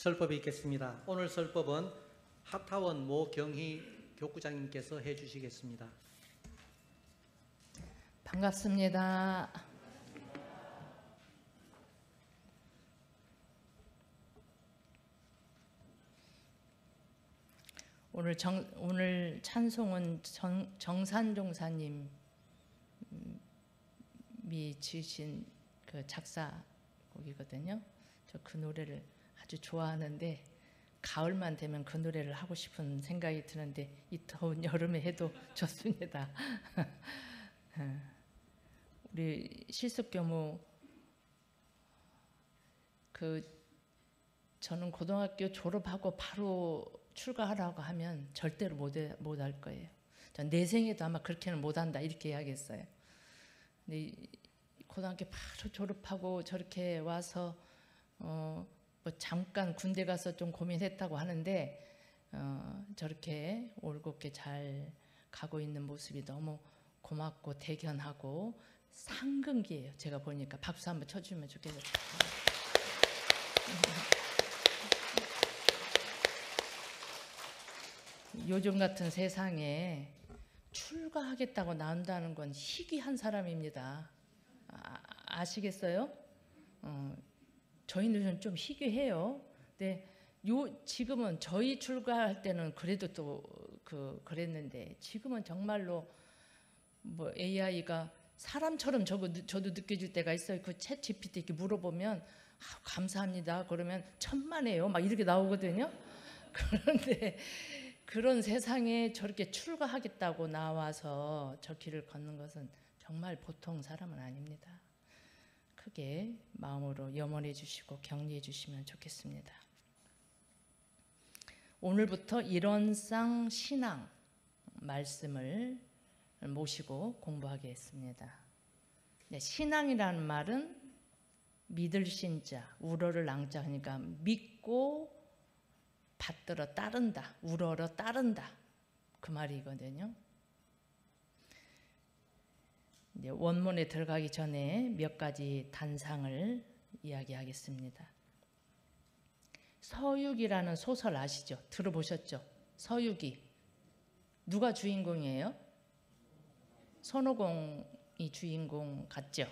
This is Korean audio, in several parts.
설법이 있겠습니다. 오늘 설법은 하타원 모경희 교구장님께서 해주시겠습니다. 반갑습니다. 오늘 찬송은 정산종사님이 지으신 그 작사곡이거든요. 저 그 노래를 아주 좋아하는데 가을만 되면 그 노래를 하고 싶은 생각이 드는데 이 더운 여름에 해도 좋습니다. 우리 실습교무 저는 고등학교 졸업하고 바로 출가하라고 하면 절대로 못 할 거예요. 전 내 생에도 아마 그렇게는 못 한다 이렇게 해야겠어요. 근데 고등학교 바로 졸업하고 저렇게 와서 뭐 잠깐 군대 가서 좀 고민했다고 하는데 저렇게 올곧게 잘 가고 있는 모습이 너무 고맙고 대견하고 상근기예요. 제가 보니까 박수 한번 쳐주면 좋겠어요. 요즘 같은 세상에 출가하겠다고 나온다는 건 희귀한 사람입니다. 아시겠어요? 저희는 좀 희귀해요. 근데 지금은 저희 출가할 때는 그래도 또 그랬는데 지금은 정말로 뭐 AI가 사람처럼 저도 느껴질 때가 있어요. 그 챗 GPT 이렇게 물어보면 감사합니다. 그러면 천만에요. 막 이렇게 나오거든요. 그런데 그런 세상에 저렇게 출가하겠다고 나와서 저 길을 걷는 것은 정말 보통 사람은 아닙니다. 크게 마음으로 염원해 주시고 격려해 주시면 좋겠습니다. 오늘부터 일원상 신앙 말씀을 모시고 공부하겠습니다. 신앙이라는 말은 믿을 신자, 우러를 앙자 하니까 믿고 받들어 따른다, 우러러 따른다 그 말이거든요. 이제 원문에 들어가기 전에 몇 가지 단상을 이야기하겠습니다. 서유기라는 소설 아시죠? 들어보셨죠? 서유기 누가 주인공이에요? 손오공이 주인공 같죠?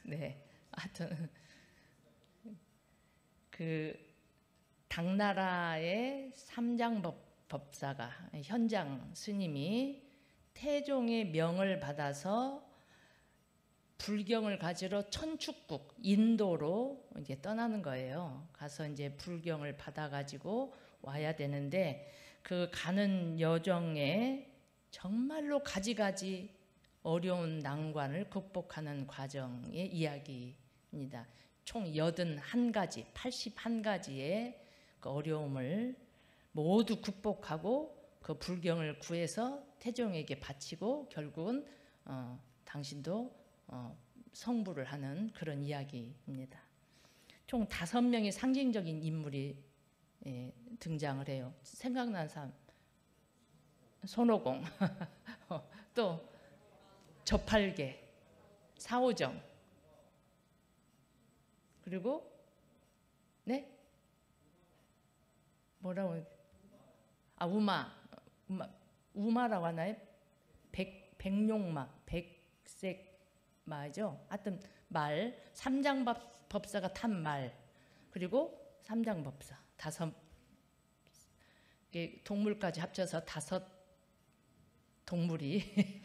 네, 하여튼 당나라의 삼장법사가 현장 스님이 태종의 명을 받아서 불경을 가지러 천축국 인도로 이제 떠나는 거예요. 가서 이제 불경을 받아가지고 와야 되는데 그 가는 여정에 정말로 가지가지 어려운 난관을 극복하는 과정의 이야기입니다. 총 81가지, 81가지의 그 어려움을 모두 극복하고 그 불경을 구해서 태종에게 바치고 결국은 당신도 성불을 하는 그런 이야기입니다. 총 5명의 상징적인 인물이 등장을 해요. 생각난 사람 손오공 또 저팔계, 사오정 그리고 네? 뭐라고 우마라고 하나요? 백룡마, 백색마죠. 하여튼 말, 삼장법사가 탄 말, 그리고 삼장법사 5 동물까지 합쳐서 5 동물이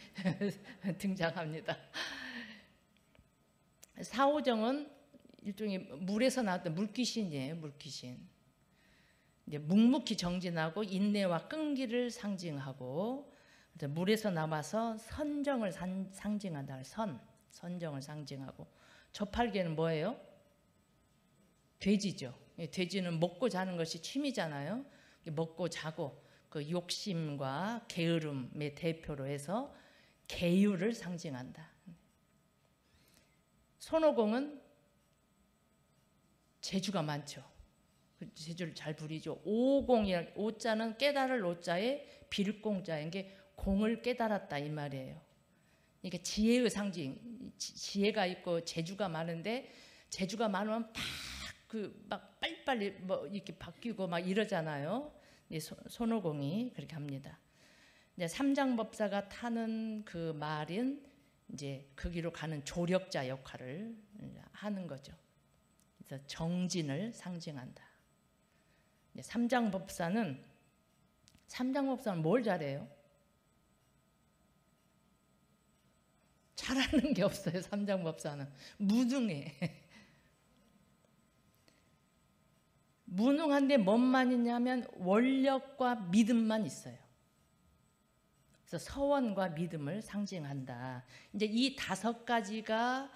등장합니다. 사오정은 일종의 물에서 나왔던 물귀신이에요. 물귀신. 이제 묵묵히 정진하고 인내와 끈기를 상징하고 물에서 나와서 선정을 상징한다. 선정을 상징하고 저팔계는 뭐예요? 돼지죠. 돼지는 먹고 자는 것이 취미잖아요. 먹고 자고 그 욕심과 게으름의 대표로 해서 계율을 상징한다. 손오공은 재주가 많죠. 재주를 잘 부리죠. 오공이란 오자는 깨달을 오자에 빌공자인 게 공을 깨달았다 이 말이에요. 이게 지혜의 상징, 지혜가 있고 재주가 많은데 재주가 많으면 막 그 막 빨리빨리 뭐 이렇게 바뀌고 막 이러잖아요. 손오공이 그렇게 합니다. 이제 삼장법사가 타는 그 말은 이제 거기로 가는 조력자 역할을 하는 거죠. 그래서 정진을 상징한다. 삼장법사는 뭘 잘해요? 잘하는 게 없어요. 삼장법사는 무능해. 무능한데 뭔만 있냐면 원력과 믿음만 있어요. 그래서 서원과 믿음을 상징한다. 이제 이 5가지가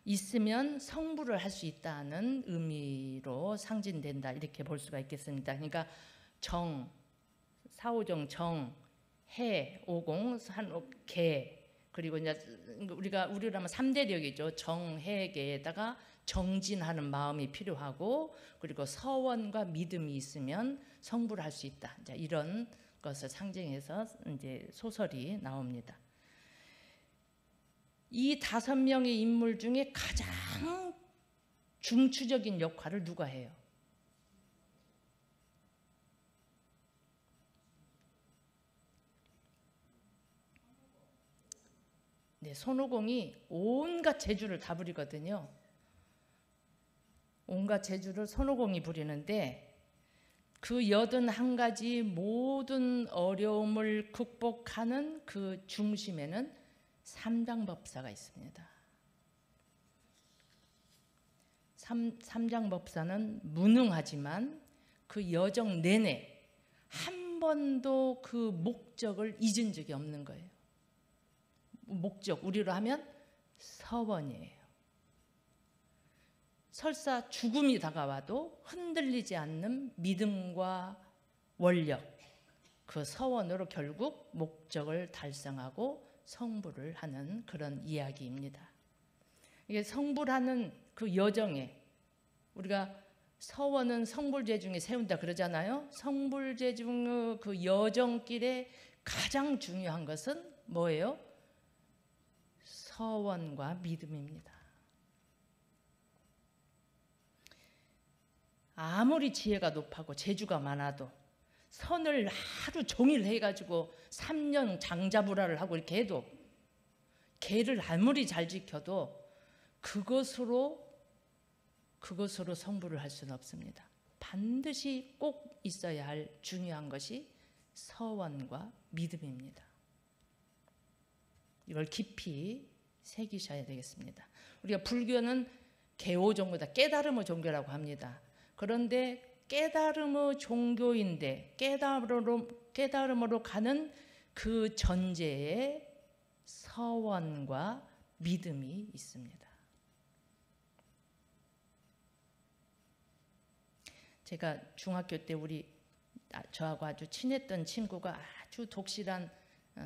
있으면 성불을 할 수 있다는 의미로 상징된다. 이렇게 볼 수가 있겠습니다. 그러니까 정, 사오정, 정, 해, 오공, 산옥, 계. 그리고 이제 우리로 하면 3대력이죠. 정, 해, 계에다가 정진하는 마음이 필요하고, 그리고 서원과 믿음이 있으면 성불할 수 있다. 이제 이런 것을 상징해서 이제 소설이 나옵니다. 이 5명의 인물 중에 가장 중추적인 역할을 누가 해요? 네, 손오공이 온갖 재주를 다 부리거든요. 온갖 재주를 손오공이 부리는데 그 81가지 모든 어려움을 극복하는 그 중심에는 삼장법사가 있습니다. 삼장법사는 무능하지만 그 여정 내내 한 번도 그 목적을 잊은 적이 없는 거예요. 목적, 우리로 하면 서원이에요. 설사 죽음이 다가와도 흔들리지 않는 믿음과 원력, 그 서원으로 결국 목적을 달성하고 성불을 하는 그런 이야기입니다. 이게 성불하는 그 여정에 우리가 서원은 성불제 중에 세운다 그러잖아요. 성불제 중의 그 여정길에 가장 중요한 것은 뭐예요? 서원과 믿음입니다. 아무리 지혜가 높고 재주가 많아도 선을 하루 종일 해가지고 3년 장자불화를 하고 이렇게 해도 계를 아무리 잘 지켜도 그것으로 성불을 할 수는 없습니다. 반드시 꼭 있어야 할 중요한 것이 서원과 믿음입니다. 이걸 깊이 새기셔야 되겠습니다. 우리가 불교는 개오종교다, 깨달음의 종교라고 합니다. 그런데 깨달음의 종교인데 깨달음으로 가는 그 전제에 서원과 믿음이 있습니다. 제가 중학교 때 저하고 아주 친했던 친구가 아주 독실한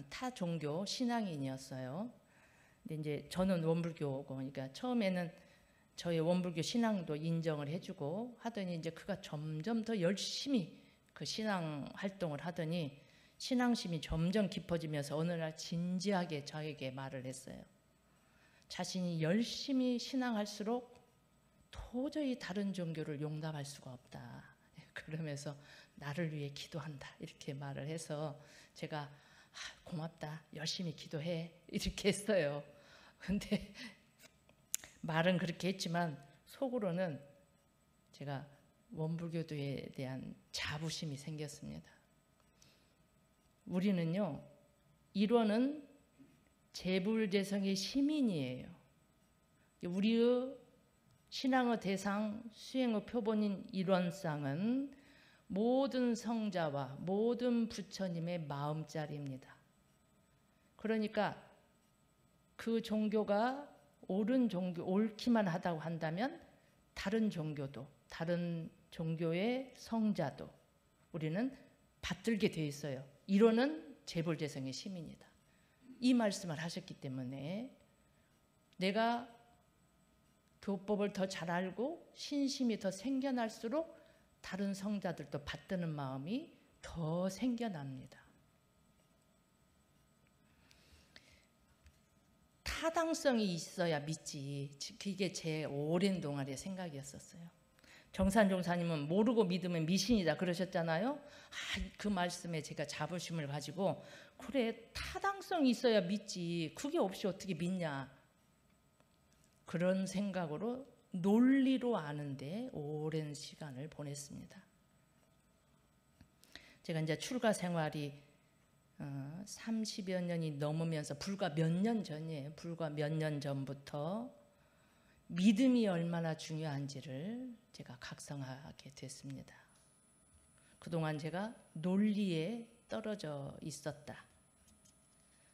타 종교 신앙인이었어요. 근데 이제 저는 원불교고, 그러니까 처음에는 저의 원불교 신앙도 인정을 해주고 하더니 이제 그가 점점 더 열심히 그 신앙 활동을 하더니 신앙심이 점점 깊어지면서 어느 날 진지하게 저에게 말을 했어요. 자신이 열심히 신앙할수록 도저히 다른 종교를 용납할 수가 없다. 그러면서 나를 위해 기도한다. 이렇게 말을 해서 제가 고맙다. 열심히 기도해. 이렇게 했어요. 근데 말은 그렇게 했지만 속으로는 제가 원불교도에 대한 자부심이 생겼습니다. 우리는요, 일원은 재불재성의 시민이에요. 우리의 신앙의 대상, 수행의 표본인 일원상은 모든 성자와 모든 부처님의 마음자리입니다. 그러니까 그 종교가 옳은 종교, 옳기만 하다고 한다면 다른 종교도, 다른 종교의 성자도 우리는 받들게 돼 있어요. 이론은 재불재성의 시민이다. 이 말씀을 하셨기 때문에 내가 교법을 더 잘 알고 신심이 더 생겨날수록 다른 성자들도 받드는 마음이 더 생겨납니다. 타당성이 있어야 믿지. 그게 제 오랜 동안의 생각이었었어요. 정산 종사님은 모르고 믿으면 미신이다 그러셨잖아요. 그 말씀에 제가 자부심을 가지고 그래, 타당성이 있어야 믿지. 그게 없이 어떻게 믿냐. 그런 생각으로 논리로 아는데 오랜 시간을 보냈습니다. 제가 이제 출가 생활이 30여 년이 넘으면서 불과 몇 년 전이에요. 불과 몇 년 전부터 믿음이 얼마나 중요한지를 제가 각성하게 됐습니다. 그동안 제가 논리에 떨어져 있었다.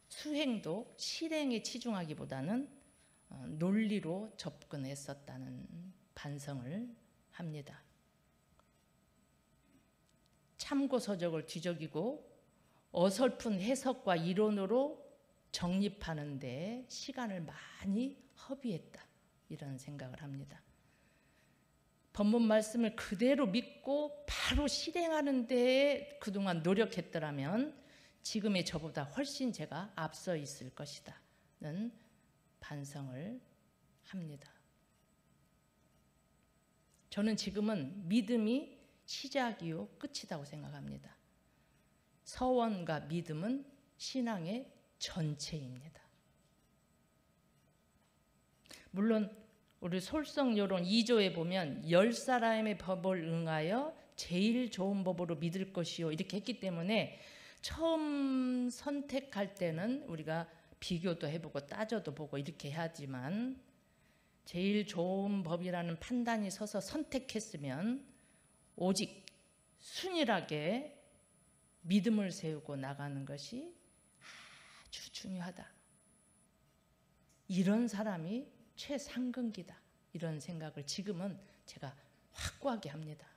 수행도 실행에 치중하기보다는 논리로 접근했었다는 반성을 합니다. 참고서적을 뒤적이고 어설픈 해석과 이론으로 정립하는 데 시간을 많이 허비했다. 이런 생각을 합니다. 법문 말씀을 그대로 믿고 바로 실행하는 데 그동안 노력했더라면 지금의 저보다 훨씬 제가 앞서 있을 것이다는 반성을 합니다. 저는 지금은 믿음이 시작이요 끝이라고 생각합니다. 서원과 믿음은 신앙의 전체입니다. 물론 우리 솔성요론 2조에 보면 10사람의 법을 응하여 제일 좋은 법으로 믿을 것이요 이렇게 했기 때문에 처음 선택할 때는 우리가 비교도 해보고 따져도 보고 이렇게 해야지만 제일 좋은 법이라는 판단이 서서 선택했으면 오직 순일하게 믿음을 세우고 나가는 것이 아주 중요하다. 이런 사람이 최상근기다. 이런 생각을 지금은 제가 확고하게 합니다.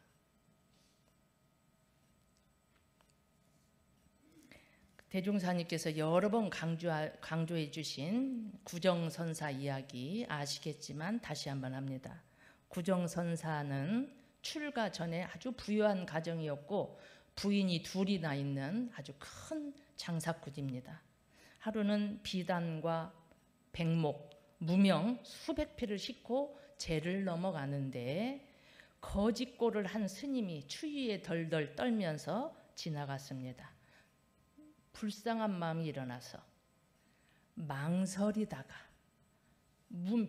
대종사님께서 여러 번 강조해 주신 구정선사 이야기 아시겠지만 다시 한번 합니다. 구정선사는 출가 전에 아주 부유한 가정이었고 부인이 둘이나 있는 아주 큰 장사꾼입니다. 하루는 비단과 백목, 무명 수백 피를 싣고 제를 넘어가는데 거짓골을 한 스님이 추위에 덜덜 떨면서 지나갔습니다. 불쌍한 마음이 일어나서 망설이다가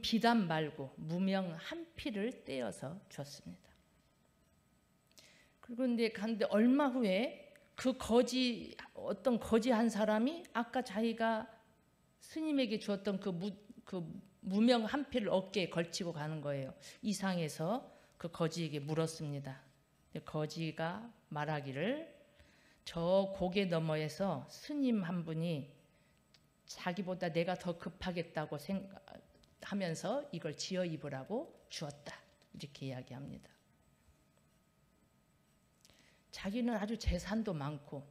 비단 말고 무명 한 피를 떼어서 줬습니다. 그런데 갔는데 얼마 후에 어떤 거지 한 사람이 아까 자기가 스님에게 주었던 그 무명 한 피를 어깨에 걸치고 가는 거예요. 이상해서 그 거지에게 물었습니다. 거지가 말하기를 저 고개 너머에서 스님 한 분이 자기보다 내가 더 급하겠다고 생각하면서 이걸 지어 입으라고 주었다. 이렇게 이야기합니다. 자기는 아주 재산도 많고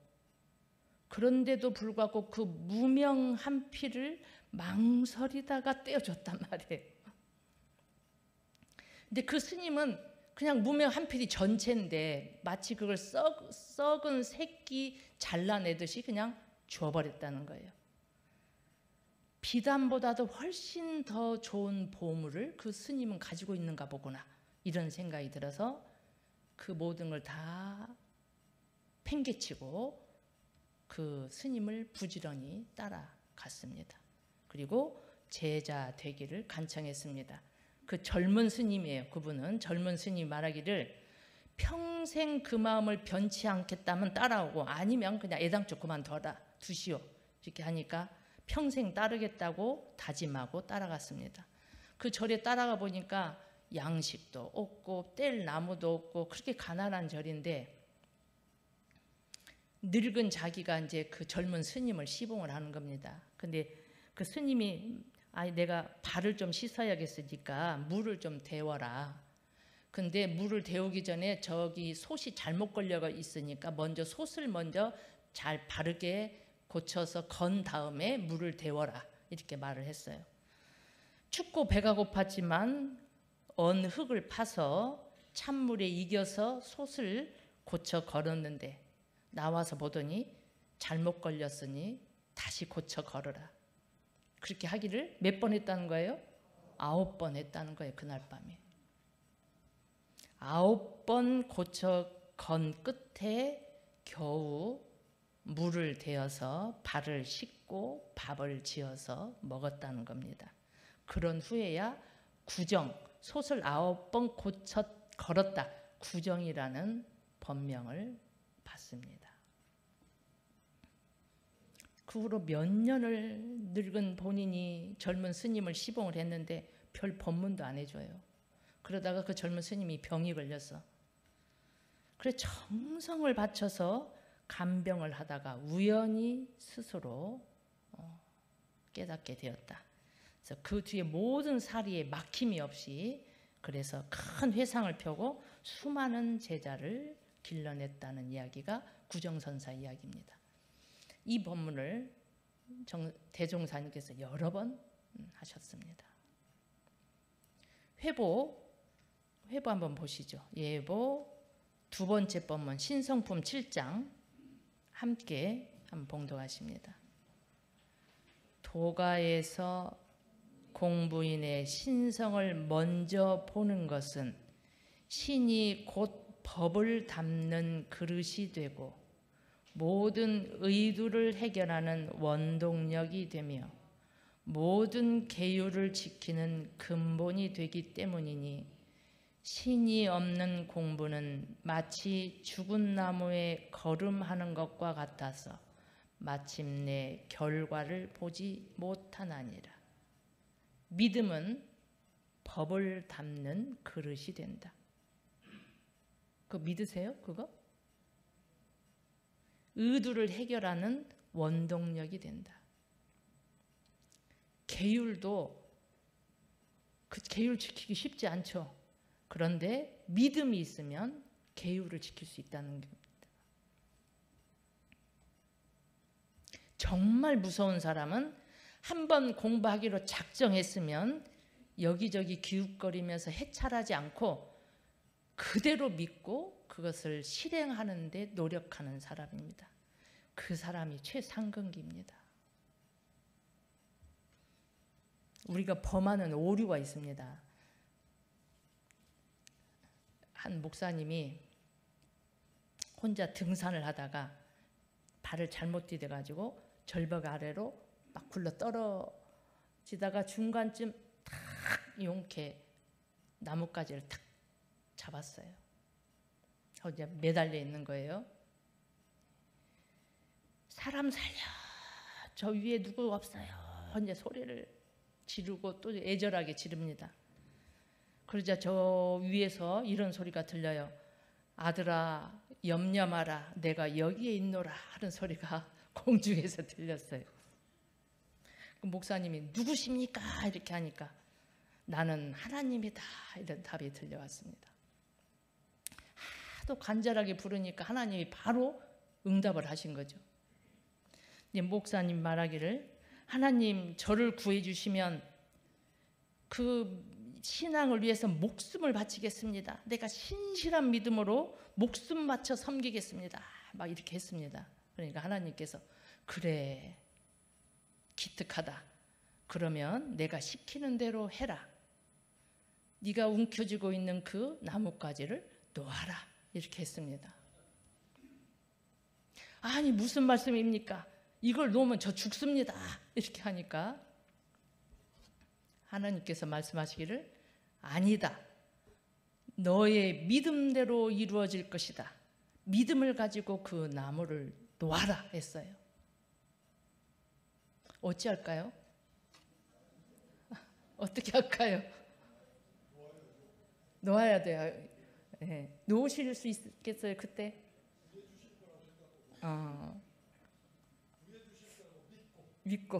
그런데도 불구하고 그 무명 한 피를 망설이다가 떼어줬단 말이에요. 근데 그 스님은 그냥 무명 한 필이 전체인데 마치 그걸 썩은 새끼 잘라내듯이 그냥 줘버렸다는 거예요. 비단보다도 훨씬 더 좋은 보물을 그 스님은 가지고 있는가 보구나 이런 생각이 들어서 그 모든 걸 다 팽개치고 그 스님을 부지런히 따라갔습니다. 그리고 제자 되기를 간청했습니다. 그 젊은 스님이에요. 그분은 젊은 스님이 말하기를 평생 그 마음을 변치 않겠다면 따라오고 아니면 그냥 애당초 그만둬라 두시오 이렇게 하니까 평생 따르겠다고 다짐하고 따라갔습니다. 그 절에 따라가 보니까 양식도 없고 뗄 나무도 없고 그렇게 가난한 절인데 늙은 자기가 이제 그 젊은 스님을 시봉을 하는 겁니다. 근데 그 스님이 내가 발을 좀 씻어야겠으니까 물을 좀 데워라. 근데 물을 데우기 전에 저기 솥이 잘못 걸려 있으니까 솥을 먼저 잘 바르게 고쳐서 건 다음에 물을 데워라. 이렇게 말을 했어요. 춥고 배가 고팠지만 언 흙을 파서 찬물에 익혀서 솥을 고쳐 걸었는데 나와서 보더니 잘못 걸렸으니 다시 고쳐 걸어라. 그렇게 하기를 몇 번 했다는 거예요? 9번 했다는 거예요. 그날 밤에. 9번 고쳐 건 끝에 겨우 물을 대어서 발을 씻고 밥을 지어서 먹었다는 겁니다. 그런 후에야 구정, 솥을 9번 고쳐 걸었다. 구정이라는 법명을 받습니다. 그 후로 몇 년을 늙은 본인이 젊은 스님을 시봉을 했는데 별 법문도 안 해줘요. 그러다가 그 젊은 스님이 병이 걸렸어. 그래 정성을 바쳐서 간병을 하다가 우연히 스스로 깨닫게 되었다. 그래서 그 뒤에 모든 사리에 막힘이 없이 그래서 큰 회상을 펴고 수많은 제자를 길러냈다는 이야기가 구정선사 이야기입니다. 이 법문을 대종사님께서 여러 번 하셨습니다. 회보 한번 보시죠. 예보 두 번째 법문 신성품 7장 함께 한번 봉독하십니다. 도가에서 공부인의 신성을 먼저 보는 것은 신이 곧 법을 담는 그릇이 되고 모든 의두를 해결하는 원동력이 되며 모든 계율을 지키는 근본이 되기 때문이니 신이 없는 공부는 마치 죽은 나무에 걸음하는 것과 같아서 마침내 결과를 보지 못하나니라. 믿음은 법을 담는 그릇이 된다. 그거 믿으세요? 그거? 의두를 해결하는 원동력이 된다. 계율도 그 계율 지키기 쉽지 않죠. 그런데 믿음이 있으면 계율을 지킬 수 있다는 겁니다. 정말 무서운 사람은 한번 공부하기로 작정했으면 여기저기 기웃거리면서 해찰하지 않고 그대로 믿고 그것을 실행하는 데 노력하는 사람입니다. 그 사람이 최상근기입니다. 우리가 범하는 오류가 있습니다. 한 목사님이 혼자 등산을 하다가 발을 잘못 디뎌가지고 절벽 아래로 막 굴러 떨어지다가 중간쯤 탁 용케 나뭇가지를 탁 잡았어요. 이제 매달려 있는 거예요. 사람 살려, 저 위에 누구 없어요. 이제 소리를 지르고 또 애절하게 지릅니다. 그러자 저 위에서 이런 소리가 들려요. 아들아 염려 마라, 내가 여기에 있노라 하는 소리가 공중에서 들렸어요. 그 목사님이 누구십니까? 이렇게 하니까 나는 하나님이다 이런 답이 들려왔습니다. 하도 간절하게 부르니까 하나님이 바로 응답을 하신 거죠. 목사님 말하기를 하나님 저를 구해주시면 그 신앙을 위해서 목숨을 바치겠습니다. 내가 신실한 믿음으로 목숨 바쳐 섬기겠습니다. 막 이렇게 했습니다. 그러니까 하나님께서 그래 기특하다. 그러면 내가 시키는 대로 해라. 네가 움켜쥐고 있는 그 나뭇가지를 놓아라. 이렇게 했습니다. 아니 무슨 말씀입니까? 이걸 놓으면 저 죽습니다. 이렇게 하니까 하나님께서 말씀하시기를 아니다. 너의 믿음대로 이루어질 것이다. 믿음을 가지고 그 나무를 놓아라 했어요. 어찌할까요? 어떻게 할까요? 놓아야 돼요. 네. 놓으실 수 있겠어요 그때? 믿고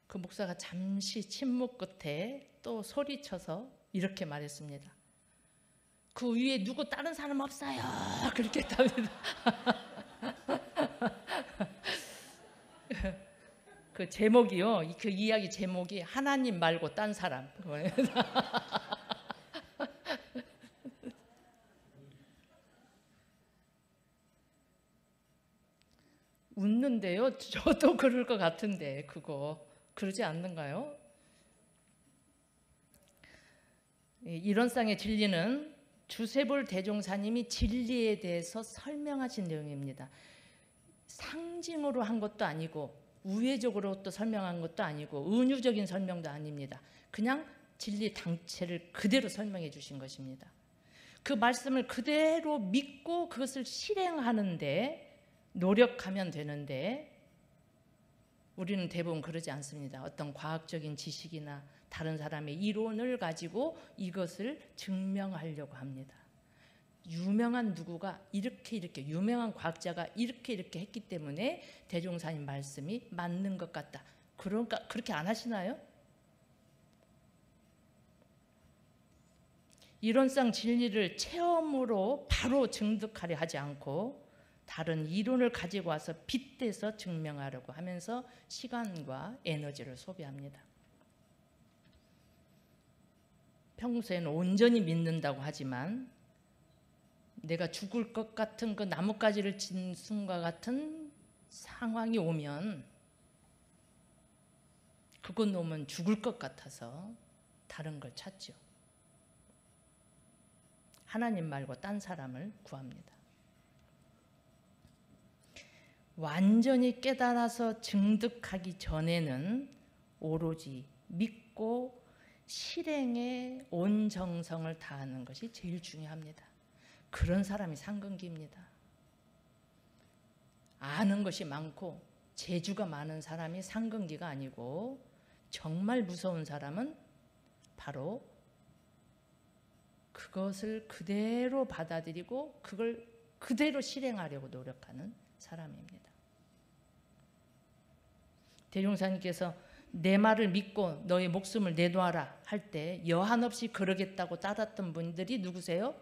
그 목사가 잠시 침묵 끝에 또 소리쳐서 이렇게 말했습니다. 그 위에 누구 다른 사람 없어요. 그렇게 했답니다. 그 제목이요. 그 이야기 제목이 하나님 말고 딴 사람. 웃는 없는데요. 저도 그럴 것 같은데 그거 그러지 않는가요? 이론상의 진리는 주세불 대종사님이 진리에 대해서 설명하신 내용입니다. 상징으로 한 것도 아니고 우회적으로 또 설명한 것도 아니고 은유적인 설명도 아닙니다. 그냥 진리 당체를 그대로 설명해 주신 것입니다. 그 말씀을 그대로 믿고 그것을 실행하는데 노력하면 되는데 우리는 대부분 그러지 않습니다. 어떤 과학적인 지식이나 다른 사람의 이론을 가지고 이것을 증명하려고 합니다. 유명한 누구가 이렇게 유명한 과학자가 이렇게 했기 때문에 대종사님 말씀이 맞는 것 같다. 그러니까 그렇게 안 하시나요? 이론상 진리를 체험으로 바로 증득하려 하지 않고 다른 이론을 가지고 와서 빗대서 증명하려고 하면서 시간과 에너지를 소비합니다. 평소에는 온전히 믿는다고 하지만 내가 죽을 것 같은 그 나뭇가지를 친 순과 같은 상황이 오면 그것 놓으면 죽을 것 같아서 다른 걸 찾죠. 하나님 말고 딴 사람을 구합니다. 완전히 깨달아서 증득하기 전에는 오로지 믿고 실행에 온 정성을 다하는 것이 제일 중요합니다. 그런 사람이 상근기입니다. 아는 것이 많고 재주가 많은 사람이 상근기가 아니고 정말 무서운 사람은 바로 그것을 그대로 받아들이고 그걸 그대로 실행하려고 노력하는 사람입니다. 대종사님께서 내 말을 믿고 너의 목숨을 내놓아라 할 때 여한 없이 그러겠다고 따랐던 분들이 누구세요?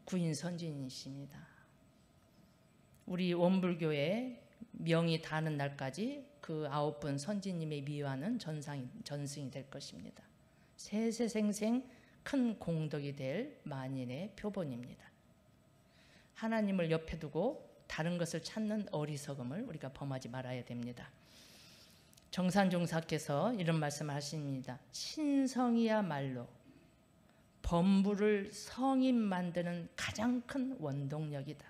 구인 선진이십니다. 우리 원불교의 명이 닿는 날까지 그 9분 선진님의 미화는 전승이 될 것입니다. 세세생생 큰 공덕이 될 만인의 표본입니다. 하나님을 옆에 두고 다른 것을 찾는 어리석음을 우리가 범하지 말아야 됩니다. 정산종사께서 이런 말씀을 하십니다. 신성이야말로 범부를 성인 만드는 가장 큰 원동력이다.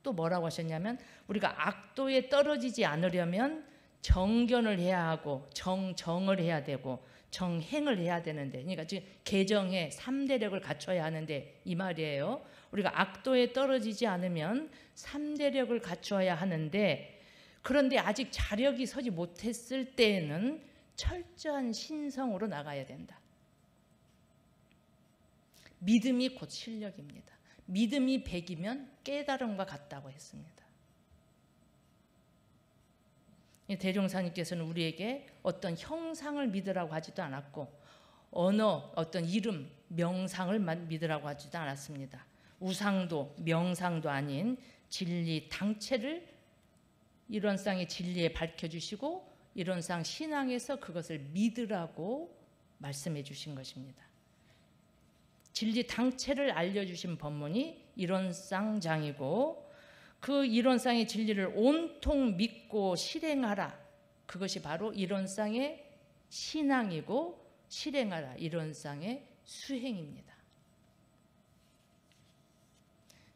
또 뭐라고 하셨냐면 우리가 악도에 떨어지지 않으려면 정견을 해야 하고 정을 해야 되고 정행을 해야 되는데, 그러니까 지금 개정에 3대력을 갖춰야 하는데 이 말이에요. 우리가 악도에 떨어지지 않으면 3대력을 갖춰야 하는데, 그런데 아직 자력이 서지 못했을 때에는 철저한 신성으로 나가야 된다. 믿음이 곧 실력입니다. 믿음이 100이면 깨달음과 같다고 했습니다. 대종사님께서는 우리에게 어떤 형상을 믿으라고 하지도 않았고 언어, 어떤 이름, 명상을 믿으라고 하지도 않았습니다. 우상도 명상도 아닌 진리 당체를 이론상의 진리에 밝혀주시고 이론상 신앙에서 그것을 믿으라고 말씀해 주신 것입니다. 진리 당체를 알려주신 법문이 이론상장이고 그 이론상의 진리를 온통 믿고 실행하라. 그것이 바로 이론상의 신앙이고 실행하라. 이론상의 수행입니다.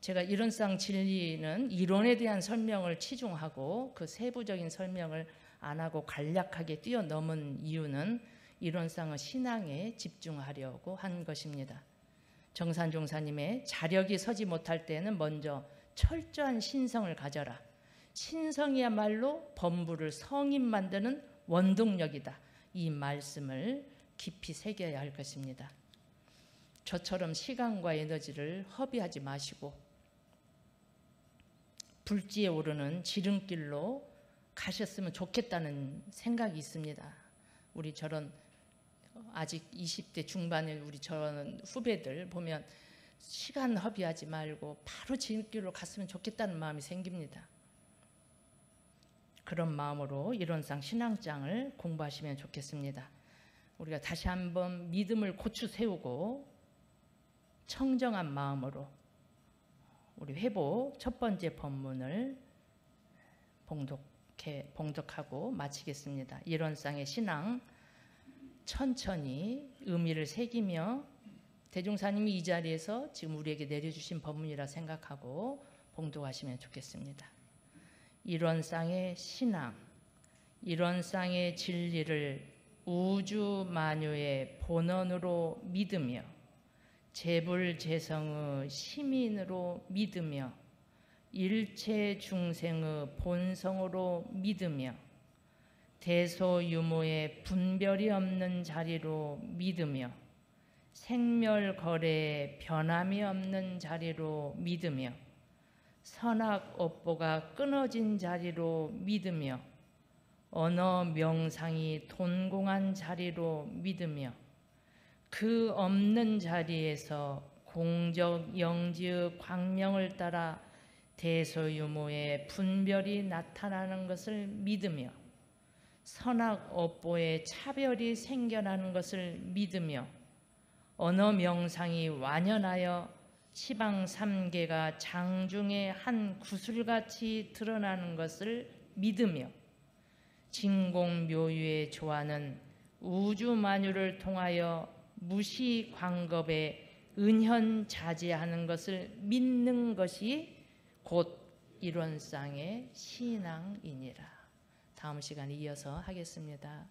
제가 이론상 진리는 이론에 대한 설명을 치중하고 그 세부적인 설명을 안 하고 간략하게 뛰어넘은 이유는 이론상의 신앙에 집중하려고 한 것입니다. 정산종사님의 자력이 서지 못할 때는 먼저 철저한 신성을 가져라. 신성이야말로 범부를 성인 만드는 원동력이다. 이 말씀을 깊이 새겨야 할 것입니다. 저처럼 시간과 에너지를 허비하지 마시고 불지에 오르는 지름길로 가셨으면 좋겠다는 생각이 있습니다. 우리 저런 아직 20대 중반의 우리 저런 후배들 보면 시간 허비하지 말고 바로 지름길로 갔으면 좋겠다는 마음이 생깁니다. 그런 마음으로 이론상 신앙장을 공부하시면 좋겠습니다. 우리가 다시 한번 믿음을 고추 세우고 청정한 마음으로 우리 회보 첫 번째 법문을 봉독하고 마치겠습니다. 일원상의 신앙 천천히 의미를 새기며 대종사님이 이 자리에서 지금 우리에게 내려주신 법문이라 생각하고 봉독하시면 좋겠습니다. 일원상의 신앙, 일원상의 진리를 우주 만유의 본원으로 믿으며 재불재성의 시민으로 믿으며 일체 중생의 본성으로 믿으며 대소유모의 분별이 없는 자리로 믿으며 생멸거래의 변함이 없는 자리로 믿으며 선악업보가 끊어진 자리로 믿으며 언어 명상이 돈공한 자리로 믿으며 그 없는 자리에서 공적 영지의 광명을 따라 대소유모의 분별이 나타나는 것을 믿으며 선악업보의 차별이 생겨나는 것을 믿으며 언어 명상이 완연하여 시방삼계가 장중의 한 구슬같이 드러나는 것을 믿으며 진공묘유의 조화는 우주만유를 통하여 무시광겁에 은현자제하는 것을 믿는 것이 곧 일원상의 신앙이니라. 다음 시간에 이어서 하겠습니다.